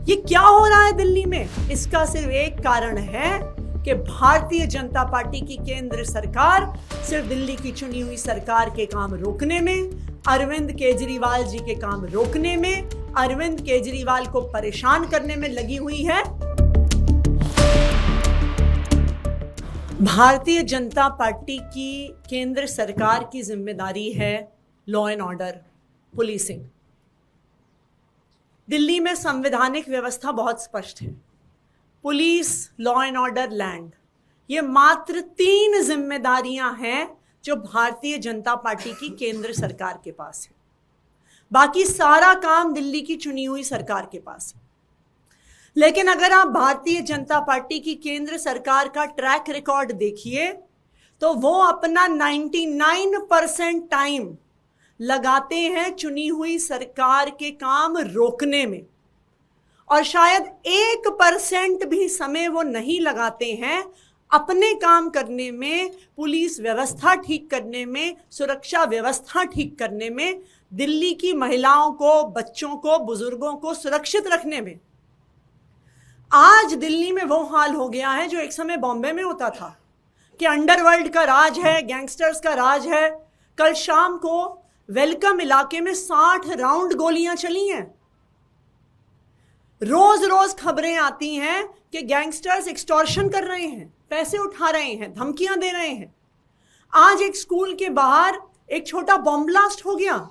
ये क्या हो रहा है दिल्ली में? इसका सिर्फ एक कारण है कि भारतीय जनता पार्टी की केंद्र सरकार सिर्फ दिल्ली की चुनी हुई सरकार के काम रोकने में, अरविंद केजरीवाल जी के काम रोकने में, अरविंद केजरीवाल को परेशान करने में लगी हुई है। भारतीय जनता पार्टी की केंद्र सरकार की जिम्मेदारी है law and order, policing. Delhi में संवैधानिक व्यवस्था बहुत स्पष्ट है। Police, law and order, land, ये मात्र 3 जिम्मेदारियां हैं जो भारतीय जनता पार्टी की केंद्र सरकार के पास है। बाकी सारा काम दिल्ली की चुनी हुई सरकार के पास है। लेकिन अगर आप भारतीय जनता पार्टी की केंद्र सरकार का ट्रैक रिकॉर्ड देखिए तो वो अपना 99% टाइम लगाते हैं चुनी हुई सरकार के काम रोकने में, और शायद 1% भी समय वो नहीं लगाते हैं अपने काम करने में, पुलिस व्यवस्था ठीक करने में, सुरक्षा व्यवस्था ठीक करने में, दिल्ली की महिलाओं को, बच्चों को, बुजुर्गों को सुरक्षित रखने में। आज दिल्ली में वो हाल हो गया है जो एक समय बॉम्बे में होता था कि अंडरवर्ल्ड का राज है, गैंगस्टर्स का राज है। कल शाम को वेलकम इलाके में 60 राउंड गोलियां चली हैं। रोज रोज खबरें आती हैं कि गैंगस्टर्स एक्सटॉर्शन कर रहे हैं, पैसे उठा रहे हैं, धमकियां दे रहे हैं। आज एक स्कूल के बाहर एक छोटा बॉम्ब ब्लास्ट हो गया।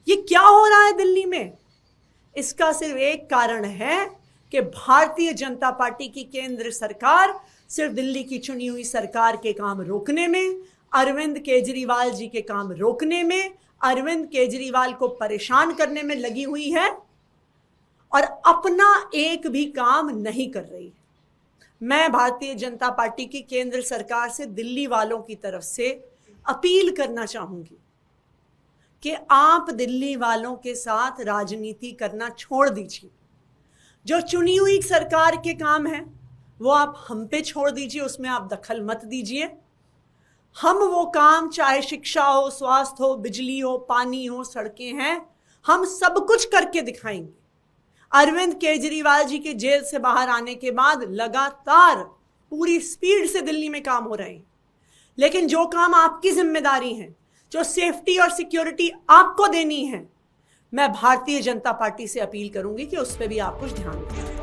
ये क्या हो रहा है दिल्ली में? इसका सिर्फ एक कारण है कि भारतीय जनता पार्टी की केंद्र सरकार सिर्फ दिल्ली की चुनी हुई सरकार के काम रोकने में, अरविंद केजरीवाल जी के काम रोकने में, अरविंद केजरीवाल को परेशान करने में लगी हुई है और अपना एक भी काम नहीं कर रही है। मैं भारतीय जनता पार्टी की केंद्र सरकार से दिल्ली वालों की तरफ से अपील करना चाहूंगी कि आप दिल्ली वालों के साथ राजनीति करना छोड़ दीजिए। जो चुनी हुई सरकार के काम है वो आप हम पे छोड़ दीजिए, उसमें आप दखल मत दीजिए। हम वो काम, चाहे शिक्षा हो, स्वास्थ्य हो, बिजली हो, पानी हो, सड़कें हैं, हम सब कुछ करके दिखाएंगे। अरविंद केजरीवाल जी के जेल से बाहर आने के बाद लगातार पूरी स्पीड से दिल्ली में काम हो रहे हैं। लेकिन जो काम आपकी जिम्मेदारी है, जो सेफ्टी और सिक्योरिटी आपको देनी है, मैं भारतीय जनता पार्टी से अपील करूंगी कि उस पर भी आप कुछ ध्यान दें।